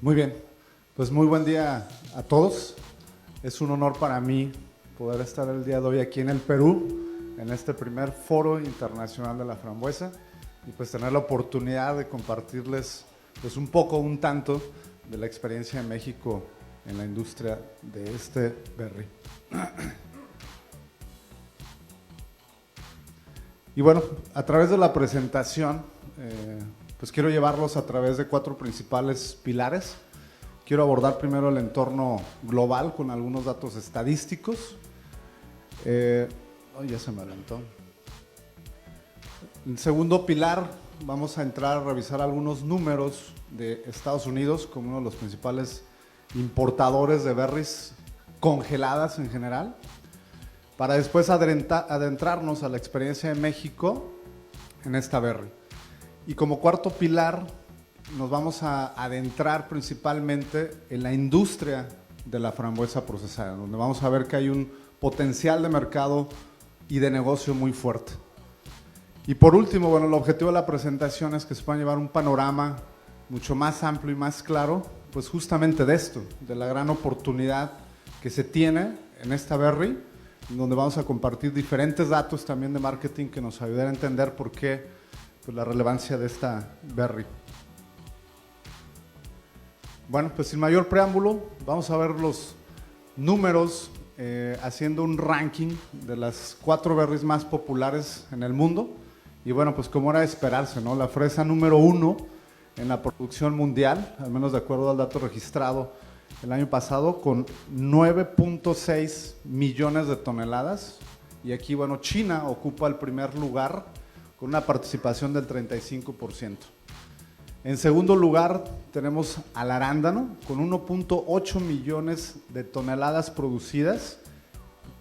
Muy bien, pues muy buen día a todos. Es un honor para mí poder estar el día de hoy aquí en el Perú, en este primer Foro Internacional de la Frambuesa, y pues tener la oportunidad de compartirles pues un tanto de la experiencia de México en la industria de este berry. Y bueno, a través de la presentación, pues quiero llevarlos a través de 4 principales pilares. Quiero abordar primero el entorno global con algunos datos estadísticos. Ya se me adelantó. En segundo pilar, vamos a entrar a revisar algunos números de Estados Unidos como uno de los principales importadores de berries congeladas en general, para después adentrarnos a la experiencia de México en esta berry. Y como cuarto pilar, nos vamos a adentrar principalmente en la industria de la frambuesa procesada, donde vamos a ver que hay un potencial de mercado y de negocio muy fuerte. Y por último, bueno, el objetivo de la presentación es que se pueda llevar un panorama mucho más amplio y más claro, pues justamente de esto, de la gran oportunidad que se tiene en esta berry, donde vamos a compartir diferentes datos también de marketing que nos ayuden a entender por qué pues, la relevancia de esta berry. Bueno, pues sin mayor preámbulo, vamos a ver los números haciendo un ranking de las 4 berries más populares en el mundo. Y bueno, pues como era de esperarse, ¿no? La fresa número 1 en la producción mundial, al menos de acuerdo al dato registrado el año pasado, con 9.6 millones de toneladas. Y aquí, bueno, China ocupa el primer lugar con una participación del 35%. En segundo lugar, tenemos al arándano con 1.8 millones de toneladas producidas.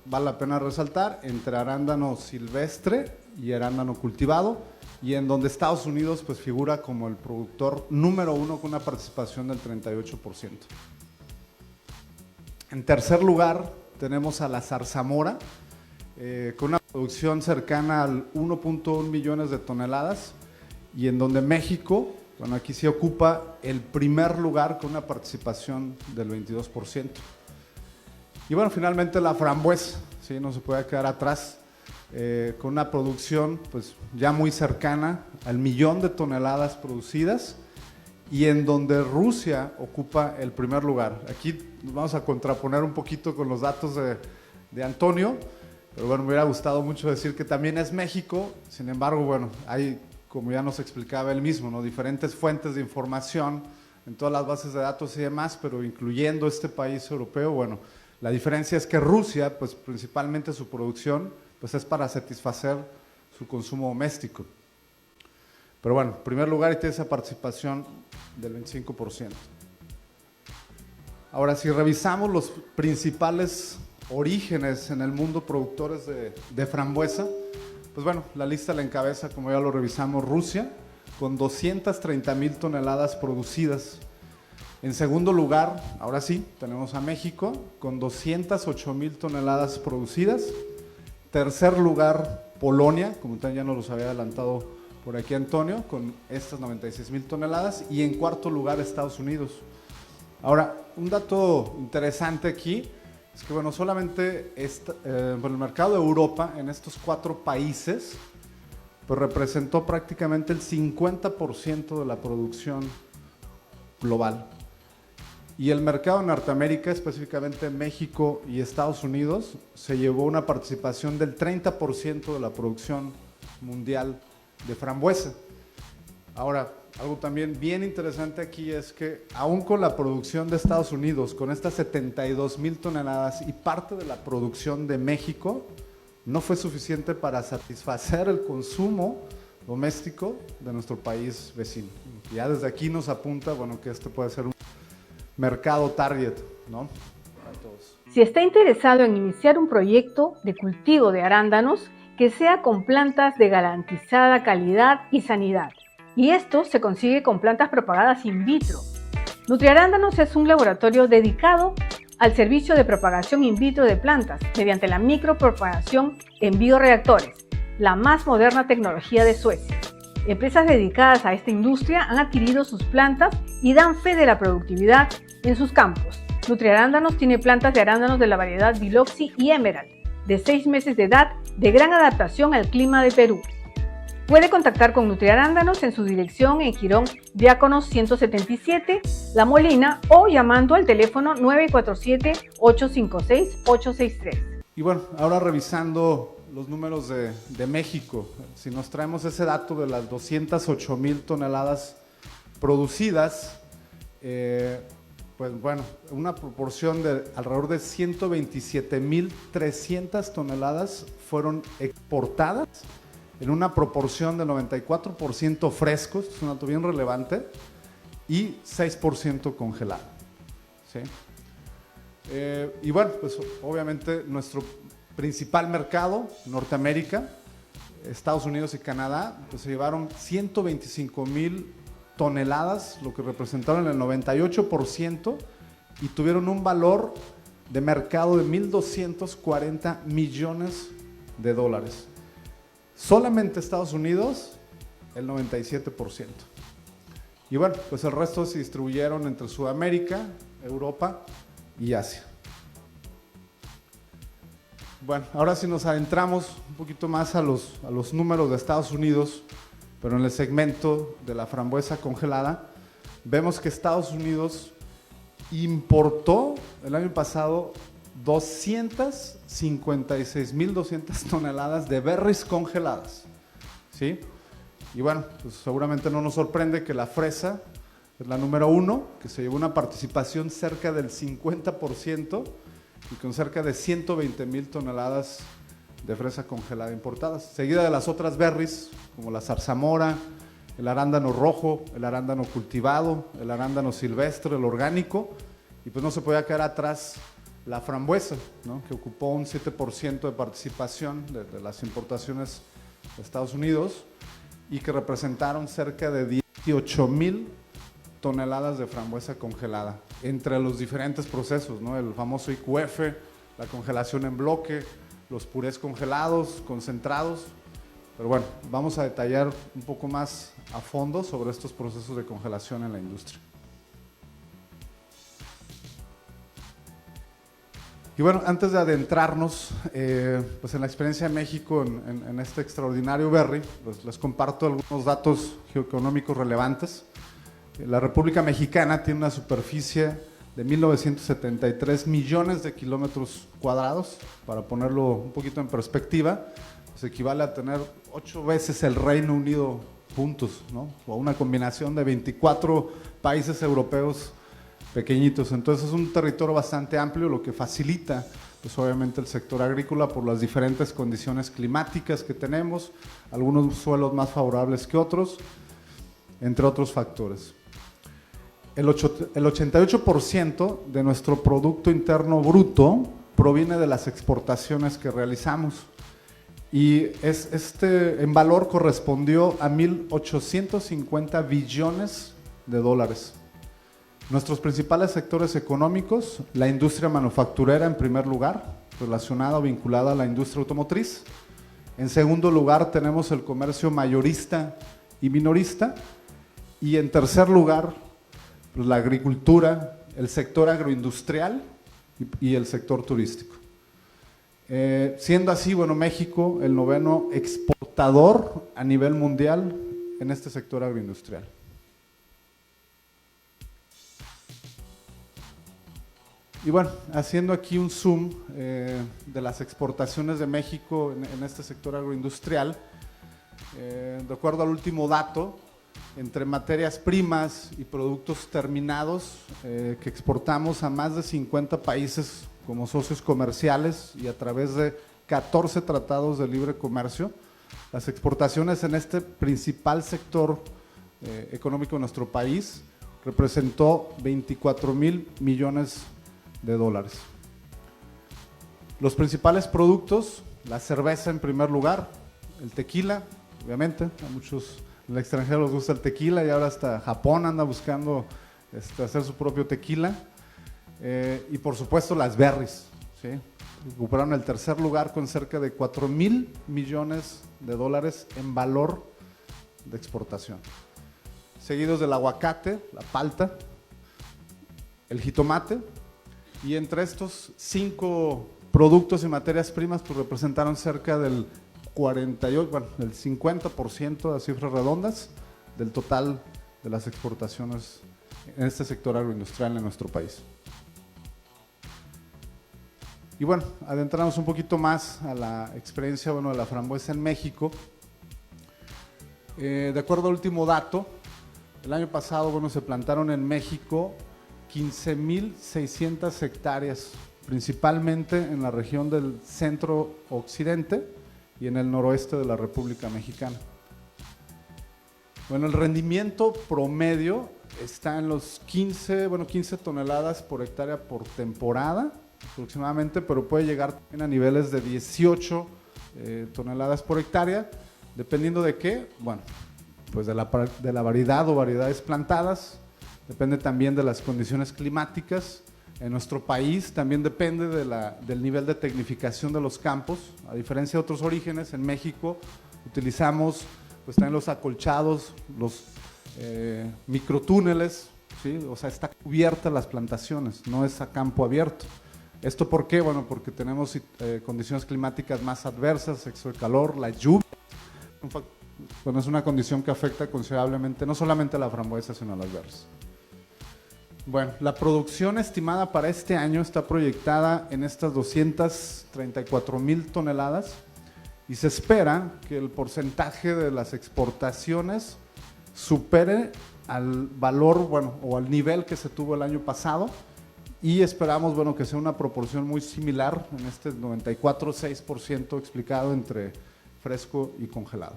Vale la pena resaltar, entre arándano silvestre y arándano cultivado, y en donde Estados Unidos pues, figura como el productor número 1 con una participación del 38%. En tercer lugar, tenemos a la zarzamora, con una producción cercana al 1.1 millones de toneladas, y en donde México, bueno, aquí sí ocupa el primer lugar con una participación del 22%. Y bueno, finalmente la frambuesa, ¿sí? No se puede quedar atrás, con una producción pues, ya muy cercana al 1.000.000 de toneladas producidas, y en donde Rusia ocupa el primer lugar. Aquí nos vamos a contraponer un poquito con los datos de Antonio, pero bueno, me hubiera gustado mucho decir que también es México. Sin embargo, bueno, hay, como ya nos explicaba él mismo, ¿no? Diferentes fuentes de información en todas las bases de datos y demás, pero incluyendo este país europeo, bueno, la diferencia es que Rusia, pues principalmente su producción, pues es para satisfacer su consumo doméstico. Pero bueno, en primer lugar, y tiene esa participación del 25%. Ahora, si revisamos los principales orígenes en el mundo productores de frambuesa, pues bueno, la lista la encabeza, como ya lo revisamos, Rusia, con 230,000 toneladas producidas. En segundo lugar, ahora sí, tenemos a México, con 208,000 toneladas producidas. Tercer lugar, Polonia, como también ya nos los había adelantado por aquí Antonio, con estas 96,000 toneladas. Y en cuarto lugar, Estados Unidos. Ahora, un dato interesante aquí es que, bueno, solamente por el mercado de Europa, en estos 4 países, pues representó prácticamente el 50% de la producción global. Y el mercado de Norteamérica, específicamente México y Estados Unidos, se llevó una participación del 30% de la producción mundial de frambuesa. Ahora, algo también bien interesante aquí es que aún con la producción de Estados Unidos, con estas 72,000 toneladas y parte de la producción de México, no fue suficiente para satisfacer el consumo doméstico de nuestro país vecino. Y ya desde aquí nos apunta, bueno, que este puede ser un mercado target, ¿no? Para todos. Si está interesado en iniciar un proyecto de cultivo de arándanos que sea con plantas de garantizada calidad y sanidad, y esto se consigue con plantas propagadas in vitro. Nutriarándanos es un laboratorio dedicado al servicio de propagación in vitro de plantas mediante la micropropagación en bioreactores, la más moderna tecnología de Suecia. Empresas dedicadas a esta industria han adquirido sus plantas y dan fe de la productividad en sus campos. Nutriarándanos tiene plantas de arándanos de la variedad Biloxi y Emerald, de 6 meses de edad, de gran adaptación al clima de Perú. Puede contactar con Nutriarándanos en su dirección en Girón Diáconos 177, La Molina, o llamando al teléfono 947-856-863. Y bueno, ahora revisando los números de México, si nos traemos ese dato de las 208,000 toneladas producidas, pues bueno, una proporción de alrededor de 127,300 toneladas fueron exportadas en una proporción del 94% frescos, es un dato bien relevante, y 6% congelado, ¿sí? Y bueno, pues obviamente nuestro principal mercado, Norteamérica, Estados Unidos y Canadá, pues se llevaron 125,000 toneladas, lo que representaron el 98%, y tuvieron un valor de mercado de 1,240 millones de dólares. Solamente Estados Unidos, el 97%. Y bueno, pues el resto se distribuyeron entre Sudamérica, Europa y Asia. Bueno, ahora sí nos adentramos un poquito más a los números de Estados Unidos, pero en el segmento de la frambuesa congelada, vemos que Estados Unidos importó el año pasado 256,200 toneladas de berries congeladas, ¿sí? Y bueno, pues seguramente no nos sorprende que la fresa es la número 1, que se llevó una participación cerca del 50% y con cerca de 120,000 toneladas de fresa congelada importadas, seguida de las otras berries como la zarzamora, el arándano rojo, el arándano cultivado, el arándano silvestre, el orgánico, y pues no se podía quedar atrás la frambuesa, ¿no?, que ocupó un 7% de participación de las importaciones de Estados Unidos y que representaron cerca de 18,000 toneladas de frambuesa congelada entre los diferentes procesos, ¿no?, el famoso IQF, la congelación en bloque, los purés congelados, concentrados. Pero bueno, vamos a detallar un poco más a fondo sobre estos procesos de congelación en la industria. Y bueno, antes de adentrarnos pues en la experiencia de México en este extraordinario berry, pues les comparto algunos datos geoeconómicos relevantes. La República Mexicana tiene una superficie de 1,973 millones de kilómetros cuadrados. Para ponerlo un poquito en perspectiva, pues equivale a tener 8 veces el Reino Unido juntos, ¿no?, o una combinación de 24 países europeos pequeñitos. Entonces es un territorio bastante amplio, lo que facilita pues obviamente el sector agrícola por las diferentes condiciones climáticas que tenemos, algunos suelos más favorables que otros, entre otros factores. El 88% de nuestro Producto Interno Bruto proviene de las exportaciones que realizamos, y en valor correspondió a 1,850 billones de dólares. Nuestros principales sectores económicos: la industria manufacturera en primer lugar, relacionada o vinculada a la industria automotriz. En segundo lugar tenemos el comercio mayorista y minorista, y en tercer lugar pues la agricultura, el sector agroindustrial y el sector turístico. Siendo así, bueno, México el 9º exportador a nivel mundial en este sector agroindustrial. Y bueno, haciendo aquí un zoom de las exportaciones de México en este sector agroindustrial, de acuerdo al último dato, entre materias primas y productos terminados que exportamos a más de 50 países como socios comerciales y a través de 14 tratados de libre comercio, las exportaciones en este principal sector económico de nuestro país representó 24,000 millones de dólares. Los principales productos: la cerveza en primer lugar, el tequila, obviamente, a muchos en el extranjero les gusta el tequila y ahora hasta Japón anda buscando hacer su propio tequila, y por supuesto las berries, ¿sí?, recuperaron el tercer lugar con cerca de 4,000 millones de dólares en valor de exportación. seguidos del aguacate, la palta, el jitomate, y entre estos 5 productos y materias primas pues representaron cerca del 48, bueno, del 50% de cifras redondas del total de las exportaciones en este sector agroindustrial en nuestro país. Y bueno, adentrarnos un poquito más a la experiencia, bueno, de la frambuesa en México. De acuerdo al último dato, el año pasado, bueno, se plantaron en México 15,600 hectáreas, principalmente en la región del centro occidente y en el noroeste de la República Mexicana. Bueno, el rendimiento promedio está en los 15 toneladas por hectárea por temporada aproximadamente, pero puede llegar también a niveles de 18 toneladas por hectárea, dependiendo de qué, bueno, pues de la variedad o variedades plantadas, depende también de las condiciones climáticas. En nuestro país también depende del nivel de tecnificación de los campos. A diferencia de otros orígenes, en México utilizamos pues también los acolchados, los microtúneles, ¿sí? O sea, está cubierta las plantaciones, no es a campo abierto. ¿Esto por qué? Bueno, porque tenemos condiciones climáticas más adversas, exceso de calor, la lluvia. Bueno, es una condición que afecta considerablemente no solamente a la frambuesa, sino a las berries. Bueno, la producción estimada para este año está proyectada en estas 234,000 toneladas y se espera que el porcentaje de las exportaciones supere al valor, bueno, o al nivel que se tuvo el año pasado, y esperamos, bueno, que sea una proporción muy similar en este 94,6% explicado entre fresco y congelado.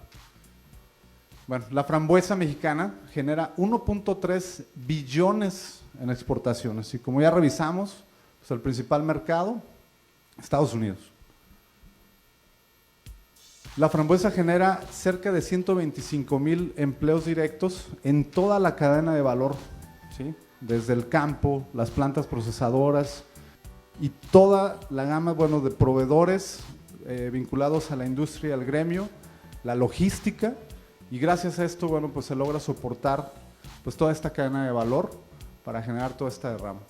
Bueno, la frambuesa mexicana genera 1.3 billones en exportaciones y como ya revisamos, pues el principal mercado, Estados Unidos. La frambuesa genera cerca de 125,000 empleos directos en toda la cadena de valor, ¿sí? Desde el campo, las plantas procesadoras y toda la gama, bueno, de proveedores vinculados a la industria y al gremio, la logística, y gracias a esto, bueno, pues se logra soportar pues toda esta cadena de valor para generar toda esta derrama.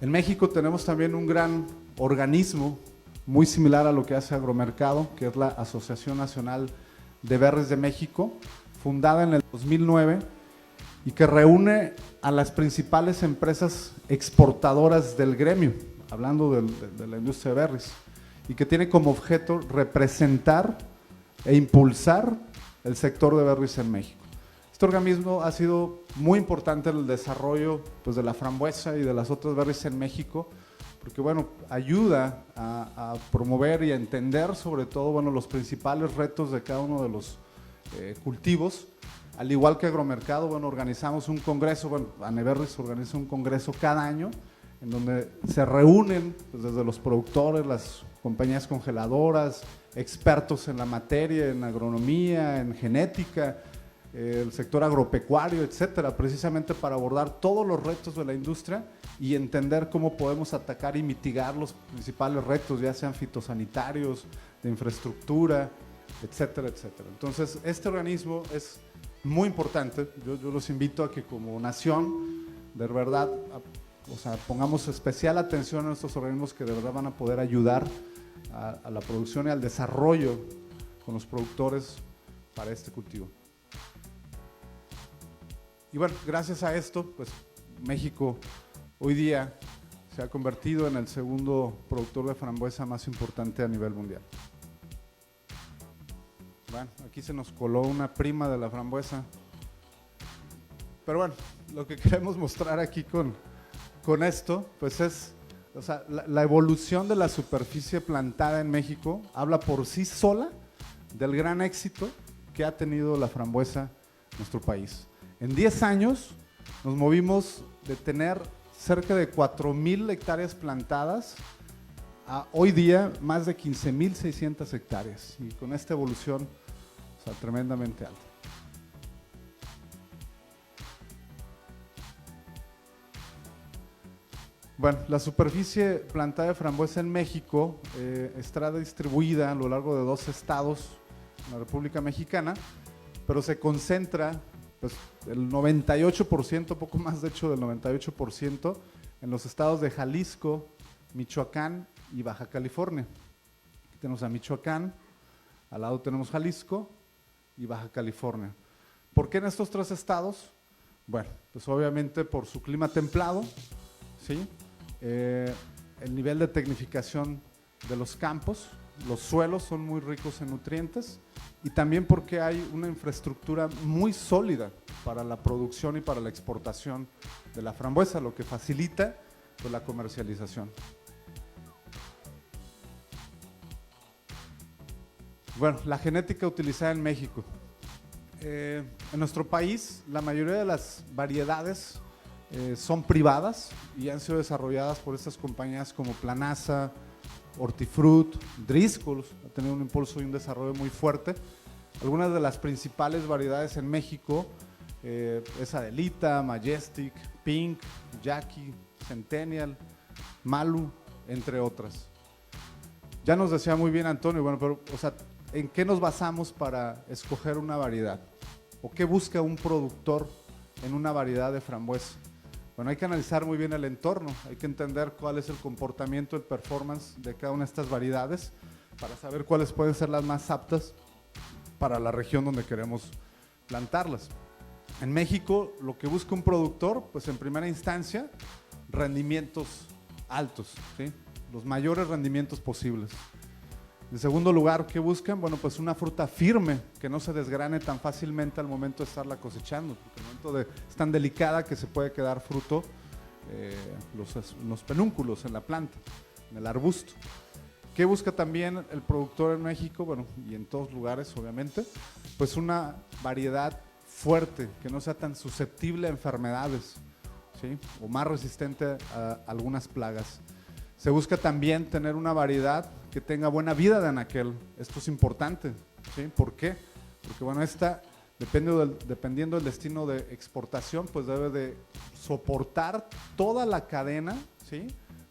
En México tenemos también un gran organismo muy similar a lo que hace Agromercado, que es la Asociación Nacional de Berries de México, fundada en el 2009 y que reúne a las principales empresas exportadoras del gremio, hablando de la industria de berries, y que tiene como objeto representar e impulsar el sector de berries en México. Este organismo ha sido muy importante en el desarrollo pues, de la frambuesa y de las otras berries en México, porque bueno, ayuda a promover y a entender sobre todo bueno, los principales retos de cada uno de los cultivos. Al igual que Agromercado, bueno, organizamos un congreso, bueno, Aneberries organiza un congreso cada año en donde se reúnen pues, desde los productores, las compañías congeladoras, expertos en la materia, en agronomía, en genética, el sector agropecuario, etcétera, precisamente para abordar todos los retos de la industria y entender cómo podemos atacar y mitigar los principales retos, ya sean fitosanitarios, de infraestructura, etcétera, etcétera. Entonces, este organismo es muy importante. Yo los invito a que como nación, de verdad, o sea, pongamos especial atención a estos organismos que de verdad van a poder ayudar a la producción y al desarrollo con los productores para este cultivo. Y bueno, gracias a esto, pues México hoy día se ha convertido en el segundo productor de frambuesa más importante a nivel mundial. Bueno, aquí se nos coló una prima de la frambuesa. Pero bueno, lo que queremos mostrar aquí con esto, pues es, o sea, la evolución de la superficie plantada en México habla por sí sola del gran éxito que ha tenido la frambuesa en nuestro país. En 10 años nos movimos de tener cerca de 4,000 hectáreas plantadas a hoy día más de 15,600 hectáreas y con esta evolución, o sea, tremendamente alta. Bueno, la superficie plantada de frambuesa en México está distribuida a lo largo de 2 estados en la República Mexicana, pero se concentra pues el 98%, poco más de hecho del 98%, en los estados de Jalisco, Michoacán y Baja California. Aquí tenemos a Michoacán, al lado tenemos Jalisco y Baja California. ¿Por qué en estos tres estados? Bueno, pues obviamente por su clima templado, ¿sí? El nivel de tecnificación de los campos, los suelos son muy ricos en nutrientes y también porque hay una infraestructura muy sólida para la producción y para la exportación de la frambuesa, lo que facilita pues, la comercialización. Bueno, la genética utilizada en México. En nuestro país, la mayoría de las variedades son privadas y han sido desarrolladas por estas compañías como Planasa, Hortifruit, Driscoll, ha tenido un impulso y un desarrollo muy fuerte. Algunas de las principales variedades en México es Adelita, Majestic, Pink, Jackie, Centennial, Malu, entre otras. Ya nos decía muy bien Antonio, bueno, pero, o sea, ¿en qué nos basamos para escoger una variedad? ¿O qué busca un productor en una variedad de frambuesa? Bueno, hay que analizar muy bien el entorno, hay que entender cuál es el comportamiento, el performance de cada una de estas variedades para saber cuáles pueden ser las más aptas para la región donde queremos plantarlas. En México, lo que busca un productor, pues en primera instancia, rendimientos altos, ¿sí? Los mayores rendimientos posibles. En segundo lugar, ¿qué buscan? Bueno, pues una fruta firme, que no se desgrane tan fácilmente al momento de estarla cosechando, porque al momento es tan delicada que se puede quedar fruto los penúnculos en la planta, en el arbusto. ¿Qué busca también el productor en México? Bueno, y en todos lugares, obviamente, pues una variedad fuerte, que no sea tan susceptible a enfermedades, ¿sí? O más resistente a algunas plagas. Se busca también tener una variedad que tenga buena vida de anaquel. Esto es importante, ¿sí? ¿Por qué? Porque bueno, esta, dependiendo del destino de exportación, pues debe de soportar toda la cadena, ¿sí?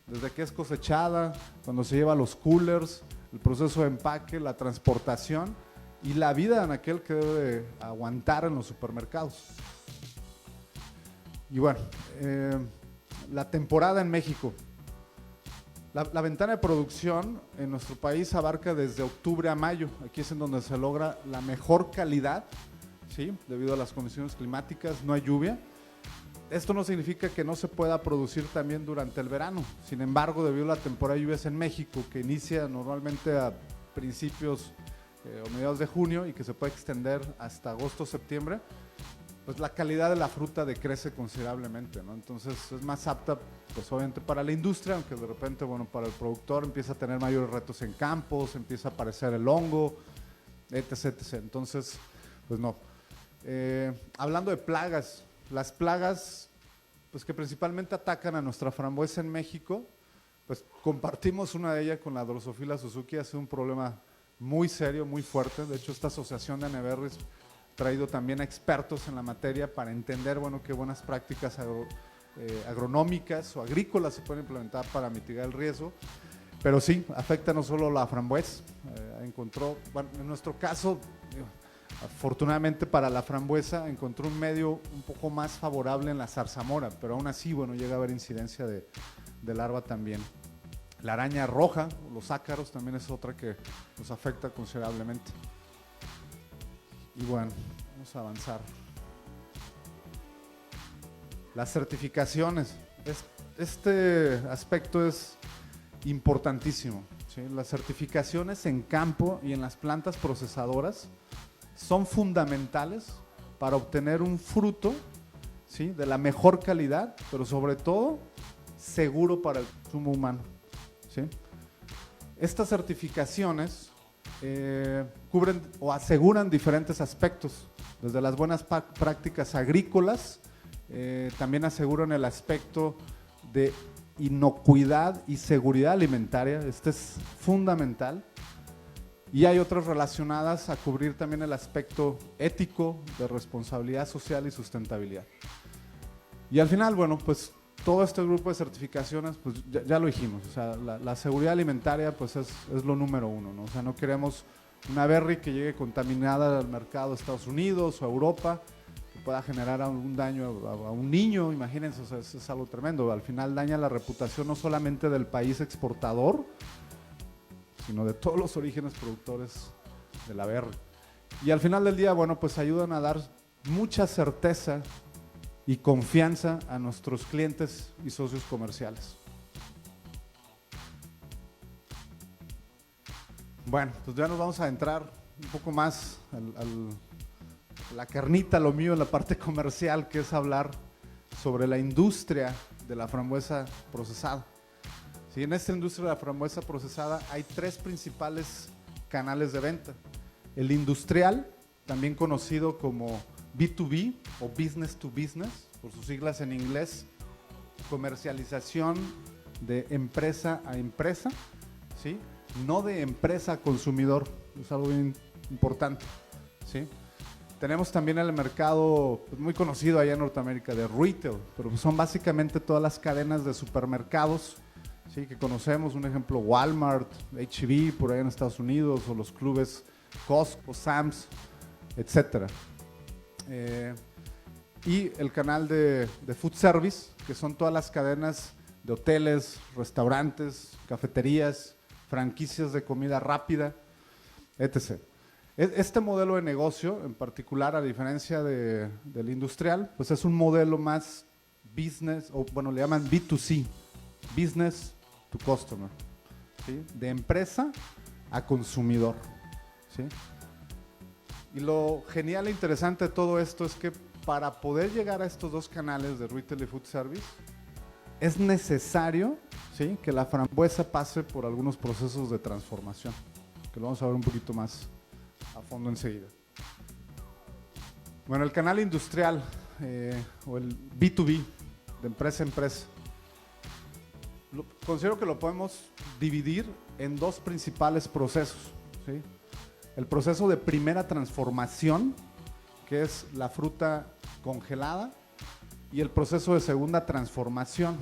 Desde que es cosechada, cuando se lleva a los coolers, el proceso de empaque, la transportación y la vida de anaquel que debe de aguantar en los supermercados. Y bueno, la temporada en México. La ventana de producción en nuestro país abarca desde octubre a mayo. Aquí es en donde se logra la mejor calidad, ¿sí? Debido a las condiciones climáticas, no hay lluvia. Esto no significa que no se pueda producir también durante el verano. Sin embargo, debido a la temporada de lluvias en México, que inicia normalmente a principios o mediados de junio y que se puede extender hasta agosto o septiembre, pues la calidad de la fruta decrece considerablemente, ¿no? Entonces es más apta, pues obviamente para la industria, aunque de repente, bueno, para el productor empieza a tener mayores retos en campos, empieza a aparecer el hongo, etc, etc. Entonces, pues no. Hablando de plagas, las plagas, pues que principalmente atacan a nuestra frambuesa en México, pues compartimos una de ellas con la Drosophila Suzuki, ha sido un problema muy serio, muy fuerte. De hecho, esta asociación de Aneberris traído también a expertos en la materia para entender, bueno, qué buenas prácticas agronómicas o agrícolas se pueden implementar para mitigar el riesgo. Pero sí, afecta no solo la frambuesa, bueno, en nuestro caso, afortunadamente para la frambuesa, encontró un medio un poco más favorable en la zarzamora, pero aún así, bueno, llega a haber incidencia de larva también. La araña roja, los ácaros, también es otra que nos afecta considerablemente. Y bueno, vamos a avanzar. Las certificaciones. Este aspecto es importantísimo, ¿sí? Las certificaciones en campo y en las plantas procesadoras son fundamentales para obtener un fruto, ¿sí? De la mejor calidad, pero sobre todo seguro para el consumo humano, ¿sí? Estas certificaciones cubren o aseguran diferentes aspectos, desde las buenas prácticas agrícolas, también aseguran el aspecto de inocuidad y seguridad alimentaria, este es fundamental, y hay otras relacionadas a cubrir también el aspecto ético, de responsabilidad social y sustentabilidad. Y al final, bueno, pues todo este grupo de certificaciones, pues ya lo dijimos, o sea, la seguridad alimentaria pues es lo número uno, ¿no? O sea, no queremos una berry que llegue contaminada al mercado de Estados Unidos o Europa, que pueda generar algún daño a un niño, imagínense, o sea, eso es algo tremendo. Al final daña la reputación no solamente del país exportador, sino de todos los orígenes productores de la berry. Y al final del día, bueno, pues ayudan a dar mucha certeza y confianza a nuestros clientes y socios comerciales. Bueno, pues ya nos vamos a entrar un poco más la carnita, lo mío en la parte comercial, que es hablar sobre la industria de la frambuesa procesada. Sí, en esta industria de la frambuesa procesada hay tres principales canales de venta. El industrial, también conocido como B2B o Business to Business, por sus siglas en inglés, comercialización de empresa a empresa, ¿sí? No de empresa a consumidor, es algo bien importante, ¿sí? Tenemos también el mercado pues, muy conocido allá en Norteamérica de retail, pero son básicamente todas las cadenas de supermercados, ¿sí? Que conocemos, un ejemplo Walmart, H-E-B por ahí en Estados Unidos, o los clubes Costco, Sam's, etcétera. Y el canal de food service, que son todas las cadenas de hoteles, restaurantes, cafeterías, franquicias de comida rápida, etc. Este modelo de negocio en particular, a diferencia del industrial, pues es un modelo más business, o bueno, le llaman B2C, business to customer, ¿sí? De empresa a consumidor, ¿sí? Y lo genial e interesante de todo esto es que para poder llegar a estos dos canales de retail y food service, es necesario, ¿sí? Que la frambuesa pase por algunos procesos de transformación, que lo vamos a ver un poquito más a fondo enseguida. Bueno, el canal industrial o el B2B, de empresa a empresa, considero que lo podemos dividir en dos principales procesos, ¿sí? El proceso de primera transformación, que es la fruta congelada, y el proceso de segunda transformación,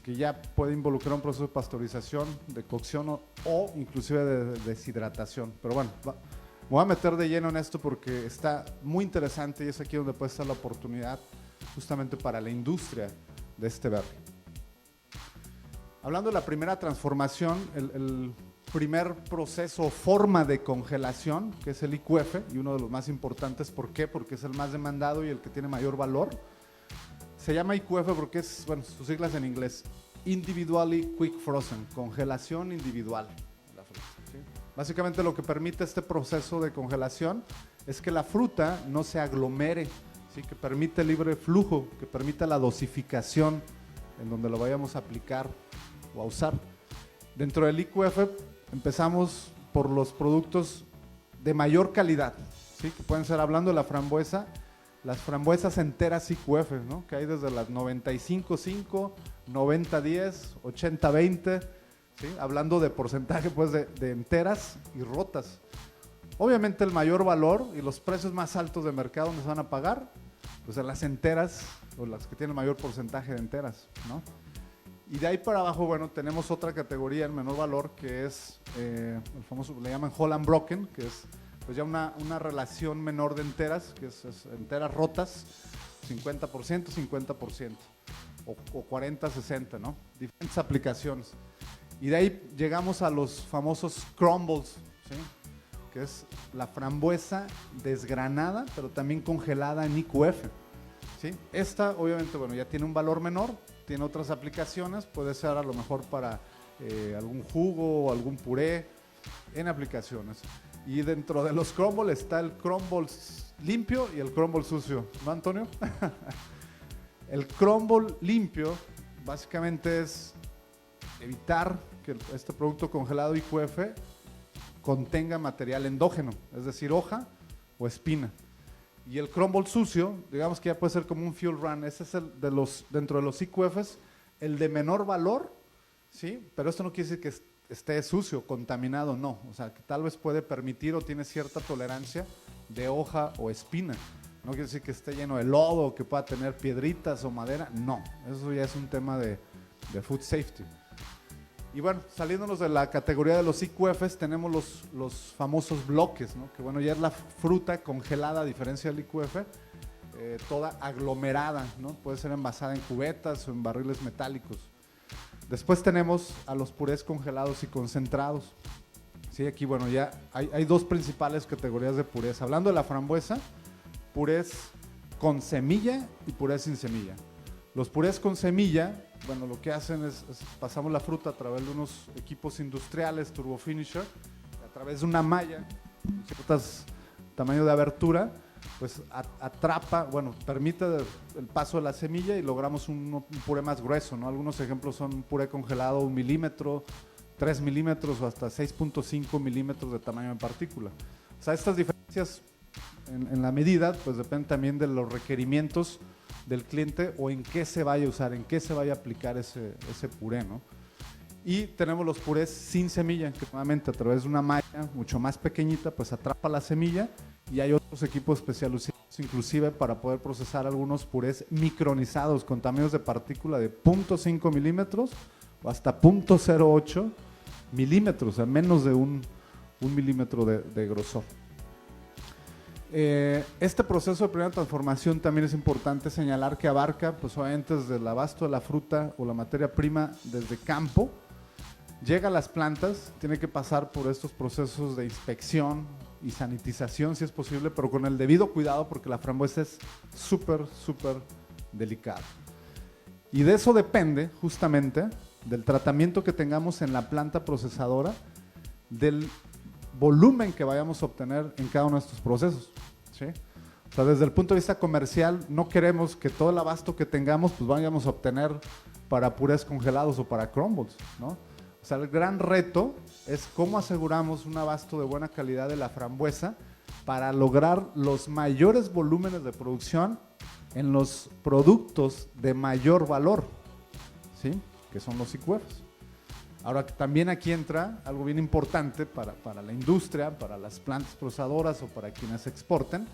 que ya puede involucrar un proceso de pasteurización, de cocción o inclusive de deshidratación. Pero bueno, me voy a meter de lleno en esto porque está muy interesante y es aquí donde puede estar la oportunidad justamente para la industria de este berry. Hablando de la primera transformación, el primer proceso o forma de congelación, que es el IQF, y uno de los más importantes. ¿Por qué? Porque es el más demandado y el que tiene mayor valor. Se llama IQF porque es, bueno, sus siglas en inglés, Individually Quick Frozen, congelación individual de la fruta, ¿sí? Básicamente lo que permite este proceso de congelación es que la fruta no se aglomere, ¿sí? Que permite libre flujo, que permita la dosificación en donde lo vayamos a aplicar o a usar. Dentro del IQF empezamos por los productos de mayor calidad, ¿sí? Que pueden ser, hablando de la frambuesa, las frambuesas enteras IQF, ¿no? Que hay desde las 95-5, 90-10, 80-20, ¿sí? Hablando de porcentaje pues de enteras y rotas. Obviamente el mayor valor y los precios más altos de mercado donde se van a pagar, pues en las enteras o las que tienen el mayor porcentaje de enteras, ¿no? Y de ahí para abajo, bueno, tenemos otra categoría en menor valor que es el famoso, le llaman Whole and Broken, que es pues ya una relación menor de enteras, que es enteras rotas, 50%, 50%, o 40-60, ¿no? Diferentes aplicaciones. Y de ahí llegamos a los famosos crumbles, ¿sí? Que es la frambuesa desgranada, pero también congelada en IQF, ¿sí? Esta, obviamente, bueno, ya tiene un valor menor, tiene otras aplicaciones, puede ser a lo mejor para algún jugo o algún puré, en aplicaciones. Y dentro de los crumbles está el crumble limpio y el crumble sucio, ¿no, Antonio? El crumble limpio básicamente es evitar que este producto congelado IQF contenga material endógeno, es decir, hoja o espina. Y el crumble sucio, digamos que ya puede ser como un fuel run, ese es el de los, dentro de los IQFs, el de menor valor, ¿sí? Pero esto no quiere decir que esté sucio, contaminado, no. O sea, que tal vez puede permitir o tiene cierta tolerancia de hoja o espina. No quiere decir que esté lleno de lodo o que pueda tener piedritas o madera, no. Eso ya es un tema de food safety. Y bueno, saliéndonos de la categoría de los IQFs, tenemos los famosos bloques, ¿no? Que bueno, ya es la fruta congelada, a diferencia del IQF, toda aglomerada, ¿no? Puede ser envasada en cubetas o en barriles metálicos. Después tenemos a los purés congelados y concentrados. Sí, aquí, bueno, ya hay dos principales categorías de purés. Hablando de la frambuesa, purés con semilla y purés sin semilla. Los purés con semilla, bueno, lo que hacen es pasamos la fruta a través de unos equipos industriales, Turbo Finisher, a través de una malla, ciertos tamaño de abertura, pues atrapa, bueno, permite el paso de la semilla y logramos un puré más grueso, ¿no? Algunos ejemplos son un puré congelado 1 milímetro, 3 milímetros o hasta 6.5 milímetros de tamaño en partícula. O sea, estas diferencias en la medida, pues dependen también de los requerimientos del cliente o en qué se vaya a usar, en qué se vaya a aplicar ese puré, ¿no? Y tenemos los purés sin semilla, que nuevamente a través de una malla mucho más pequeñita, pues atrapa la semilla, y hay otros equipos especializados inclusive para poder procesar algunos purés micronizados con tamaños de partícula de 0.5 milímetros o hasta 0.08 milímetros, o sea, menos de un milímetro de grosor. Este proceso de primera transformación también es importante señalar que abarca, pues obviamente desde el abasto de la fruta o la materia prima desde campo, llega a las plantas, tiene que pasar por estos procesos de inspección y sanitización si es posible, pero con el debido cuidado porque la frambuesa es súper, súper delicada. Y de eso depende justamente del tratamiento que tengamos en la planta procesadora, del volumen que vayamos a obtener en cada uno de estos procesos, ¿sí? O sea, desde el punto de vista comercial, no queremos que todo el abasto que tengamos, pues vayamos a obtener para purés congelados o para crumbles, ¿no? O sea, el gran reto es cómo aseguramos un abasto de buena calidad de la frambuesa para lograr los mayores volúmenes de producción en los productos de mayor valor, ¿sí? Que son los IQFs. Ahora, también aquí entra algo bien importante para la industria, para las plantas procesadoras o para quienes exporten,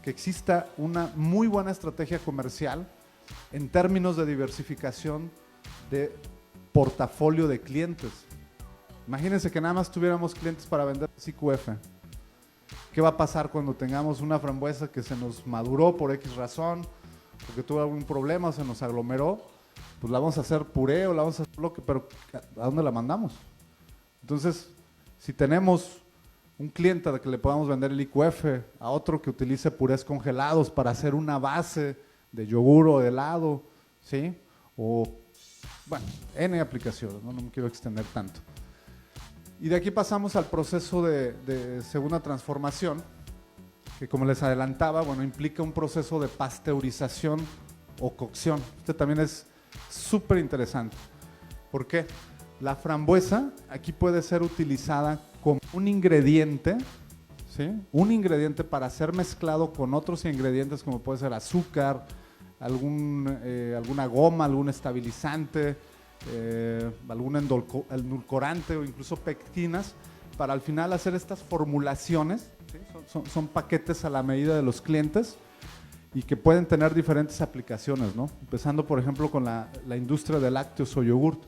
que exista una muy buena estrategia comercial en términos de diversificación de portafolio de clientes. Imagínense que nada más tuviéramos clientes para vender IQF. ¿Qué va a pasar cuando tengamos una frambuesa que se nos maduró por X razón, porque tuvo algún problema o se nos aglomeró? Pues la vamos a hacer puré o la vamos a hacer bloque, pero ¿a dónde la mandamos? Entonces, si tenemos un cliente al que le podamos vender el IQF, a otro que utilice purés congelados para hacer una base de yogur o de helado, ¿sí? O, bueno, N aplicaciones, no me quiero extender tanto. Y de aquí pasamos al proceso de segunda transformación, que como les adelantaba, bueno, implica un proceso de pasteurización o cocción. Este también es súper interesante. ¿Por qué? La frambuesa aquí puede ser utilizada como un ingrediente, ¿sí? Un ingrediente para ser mezclado con otros ingredientes como puede ser azúcar, alguna goma, algún estabilizante, algún endulcorante o incluso pectinas, para al final hacer estas formulaciones, ¿sí? Son paquetes a la medida de los clientes y que pueden tener diferentes aplicaciones, ¿no? Empezando, por ejemplo, con la industria de lácteos o yogurt.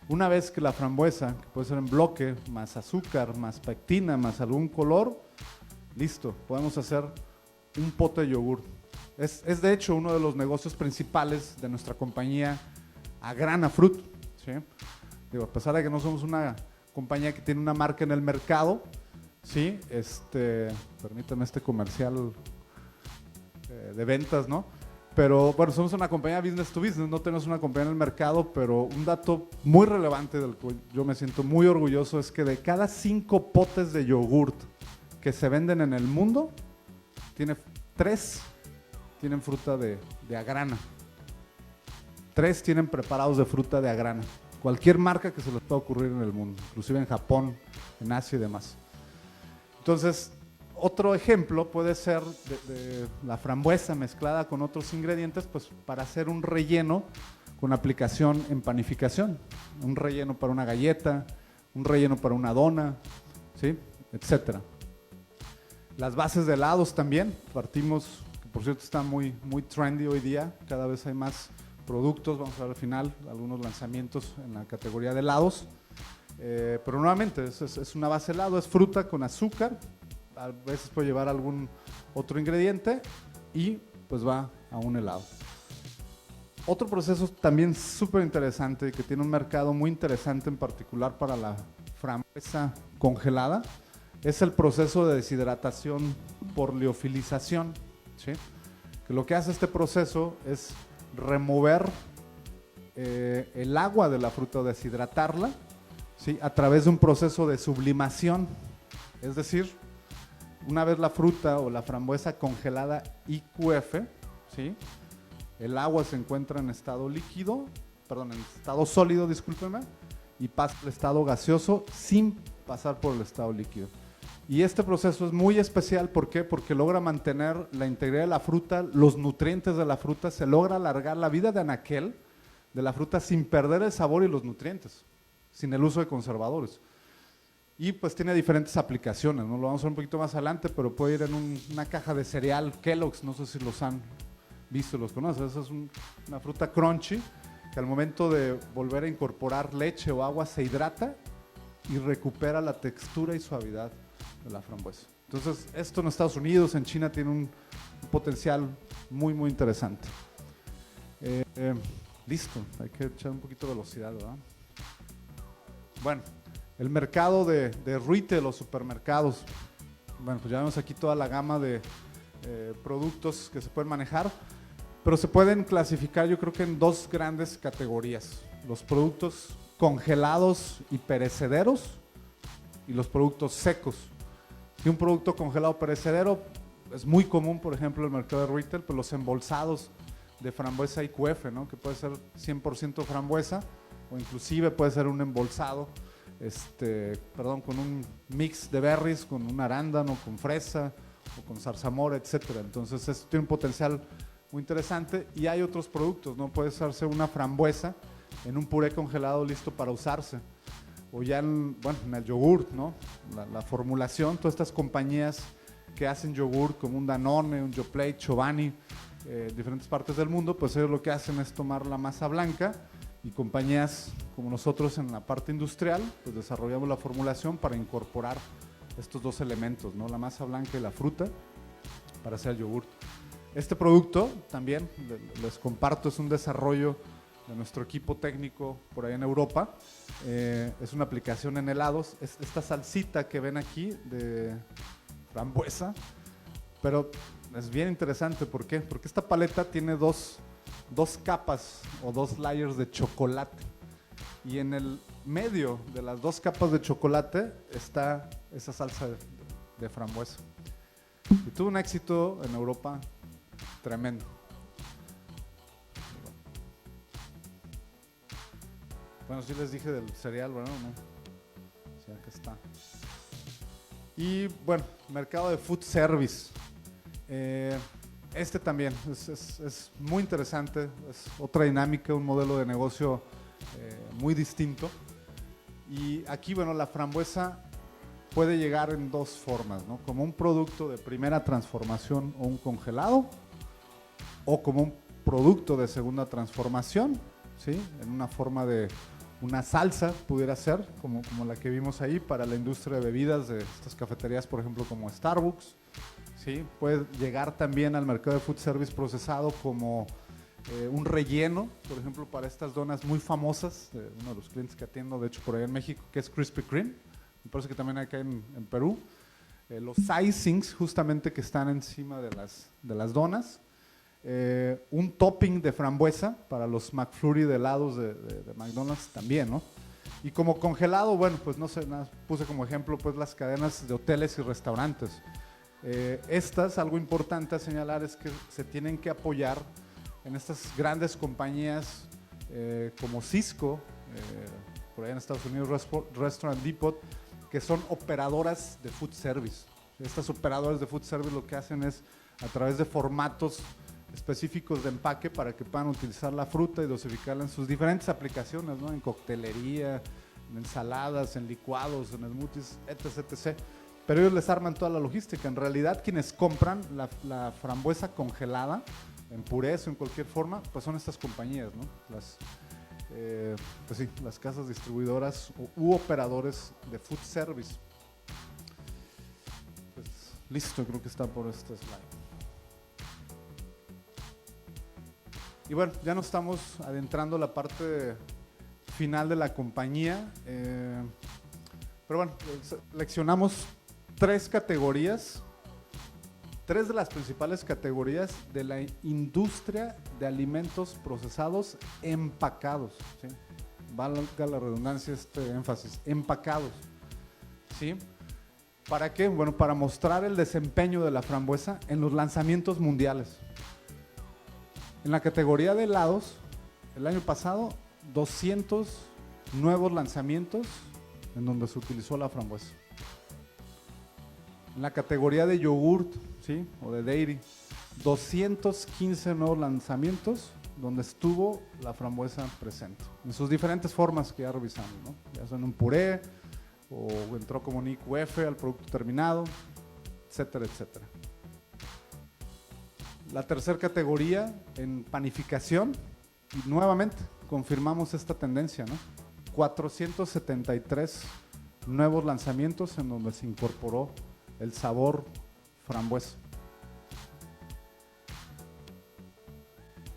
Una vez que la frambuesa, que puede ser en bloque, más azúcar, más pectina, más algún color, listo, podemos hacer un pote de yogurt. Es de hecho uno de los negocios principales de nuestra compañía Agrana Fruit, ¿sí? Digo, a pesar de que no somos una compañía que tiene una marca en el mercado, ¿sí? Permítame este comercial de ventas, ¿no? Pero bueno, somos una compañía business to business, no tenemos una compañía en el mercado, pero un dato muy relevante del que yo me siento muy orgulloso es que de cada 5 potes de yogurt que se venden en el mundo, 3 tienen fruta de agrana. 3 tienen preparados de fruta de agrana. Cualquier marca que se les pueda ocurrir en el mundo, inclusive en Japón, en Asia y demás. Entonces, otro ejemplo puede ser de la frambuesa mezclada con otros ingredientes, pues para hacer un relleno con aplicación en panificación, un relleno para una galleta, un relleno para una dona, ¿sí? Etcétera. Las bases de helados también, partimos, que por cierto está muy trendy hoy día, cada vez hay más productos, vamos a ver al final algunos lanzamientos en la categoría de helados, pero nuevamente es una base de helado, es fruta con azúcar, a veces puede llevar algún otro ingrediente y pues va a un helado. Otro proceso también súper interesante, que tiene un mercado muy interesante en particular para la frambuesa congelada, es el proceso de deshidratación por liofilización, ¿sí? Que lo que hace este proceso es remover el agua de la fruta, deshidratarla, ¿sí? A través de un proceso de sublimación. Es decir, una vez la fruta o la frambuesa congelada IQF, ¿sí? El agua se encuentra en estado líquido, perdón, en estado sólido, discúlpenme, y pasa al estado gaseoso sin pasar por el estado líquido. Y este proceso es muy especial, ¿por qué? Porque logra mantener la integridad de la fruta, los nutrientes de la fruta, se logra alargar la vida de anaquel de la fruta sin perder el sabor y los nutrientes, sin el uso de conservadores. Y pues tiene diferentes aplicaciones, ¿no? Lo vamos a ver un poquito más adelante, pero puede ir en una caja de cereal Kellogg's, no sé si los han visto, los conoces. Esa es una fruta crunchy que al momento de volver a incorporar leche o agua se hidrata y recupera la textura y suavidad de la frambuesa. Entonces, esto en Estados Unidos, en China, tiene un potencial muy, muy interesante. Listo, hay que echar un poquito de velocidad, ¿verdad? Bueno, el mercado de retail o supermercados. Bueno, pues ya vemos aquí toda la gama de productos que se pueden manejar, pero se pueden clasificar, yo creo que en dos grandes categorías: los productos congelados y perecederos y los productos secos. Y un producto congelado perecedero es muy común, por ejemplo, en el mercado de retail, pues los embolsados de frambuesa IQF, ¿no? Que puede ser 100% frambuesa o inclusive puede ser un embolsado con un mix de berries, con un arándano, con fresa o con zarzamora, etcétera. Entonces esto tiene un potencial muy interesante. Y hay otros productos, ¿no? Puede usarse una frambuesa en un puré congelado listo para usarse, o ya en el yogur, ¿no? La formulación, todas estas compañías que hacen yogur como un Danone, un Yoplait, Chobani, diferentes partes del mundo, pues ellos lo que hacen es tomar la masa blanca, y compañías como nosotros en la parte industrial, pues desarrollamos la formulación para incorporar estos dos elementos, ¿no? La masa blanca y la fruta para hacer el yogur. Este producto también, les comparto, es un desarrollo de nuestro equipo técnico por ahí en Europa. Es una aplicación en helados. Es esta salsita que ven aquí de frambuesa, pero es bien interesante. ¿Por qué? Porque esta paleta tiene dos capas o dos layers de chocolate, y en el medio de las dos capas de chocolate está esa salsa de frambuesa, y tuvo un éxito en Europa tremendo. Bueno, sí les dije del cereal, ¿verdad? ¿No? Sí, acá está. Y bueno, mercado de food service. También es muy interesante, es otra dinámica, un modelo de negocio muy distinto. Y aquí, bueno, la frambuesa puede llegar en dos formas, ¿no? Como un producto de primera transformación o un congelado, o como un producto de segunda transformación, ¿sí? En una forma de una salsa, pudiera ser, como la que vimos ahí para la industria de bebidas de estas cafeterías, por ejemplo, como Starbucks. ¿Sí? Puede llegar también al mercado de food service procesado como un relleno, por ejemplo, para estas donas muy famosas, uno de los clientes que atiendo, de hecho, por ahí en México, que es Krispy Kreme. Me parece que también acá en Perú. Los sizings, justamente, que están encima de las donas. Un topping de frambuesa para los McFlurry de helados de McDonald's también, ¿no? Y como congelado, bueno, pues no sé, nada, puse como ejemplo pues las cadenas de hoteles y restaurantes. Algo importante a señalar es que se tienen que apoyar en estas grandes compañías como Cisco, por ahí en Estados Unidos, Restaurant Depot, que son operadoras de food service. Estas operadoras de food service lo que hacen es, a través de formatos específicos de empaque, para que puedan utilizar la fruta y dosificarla en sus diferentes aplicaciones, ¿no? En coctelería, en ensaladas, en licuados, en smoothies, etc. Pero ellos les arman toda la logística. En realidad, quienes compran la frambuesa congelada en purés o en cualquier forma, pues son estas compañías, ¿no? Las casas distribuidoras u operadores de food service. Pues, listo, creo que está por este slide. Y bueno, ya nos estamos adentrando a la parte final de la compañía. Pero bueno, seleccionamos 3 categorías, 3 de las principales categorías de la industria de alimentos procesados empacados, ¿sí? Valga la redundancia este énfasis, empacados, ¿sí? ¿Para qué? Bueno, para mostrar el desempeño de la frambuesa en los lanzamientos mundiales. En la categoría de helados, el año pasado, 200 nuevos lanzamientos en donde se utilizó la frambuesa. En la categoría de yogurt, ¿sí? O de dairy, 215 nuevos lanzamientos donde estuvo la frambuesa presente, en sus diferentes formas que ya revisamos, ¿no? Ya son un puré, o entró como un IQF al producto terminado, etcétera, etcétera. La tercera categoría en panificación, y nuevamente confirmamos esta tendencia, ¿no? 473 nuevos lanzamientos en donde se incorporó el sabor frambuesa.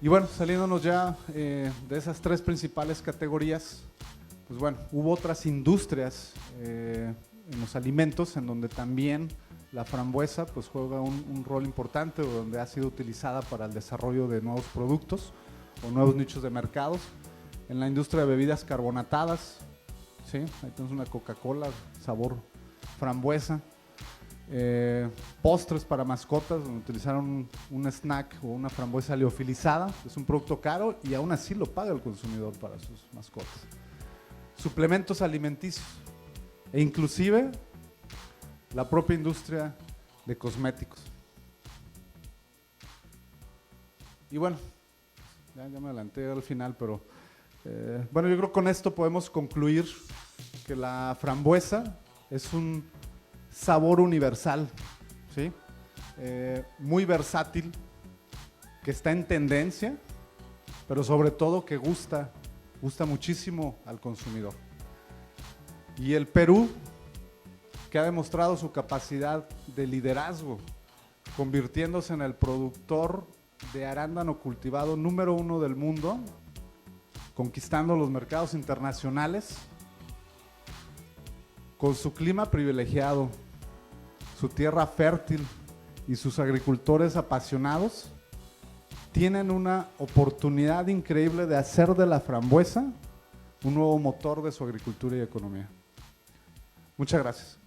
Y bueno, saliéndonos ya de esas 3 principales categorías, pues bueno, hubo otras industrias en los alimentos en donde también la frambuesa pues juega un rol importante, o donde ha sido utilizada para el desarrollo de nuevos productos o nuevos nichos de mercados. En la industria de bebidas carbonatadas, ¿sí? Ahí tenemos una Coca-Cola, sabor frambuesa. Postres para mascotas, donde utilizaron un snack o una frambuesa liofilizada. Es un producto caro y aún así lo paga el consumidor para sus mascotas. Suplementos alimenticios e inclusive la propia industria de cosméticos. Y bueno, ya me adelanté al final, pero bueno, yo creo que con esto podemos concluir que la frambuesa es un sabor universal, ¿sí? Muy versátil, que está en tendencia, pero sobre todo que gusta muchísimo al consumidor. Y el Perú, que ha demostrado su capacidad de liderazgo, convirtiéndose en el productor de arándano cultivado número 1 del mundo, conquistando los mercados internacionales, con su clima privilegiado, su tierra fértil y sus agricultores apasionados, tienen una oportunidad increíble de hacer de la frambuesa un nuevo motor de su agricultura y economía. Muchas gracias.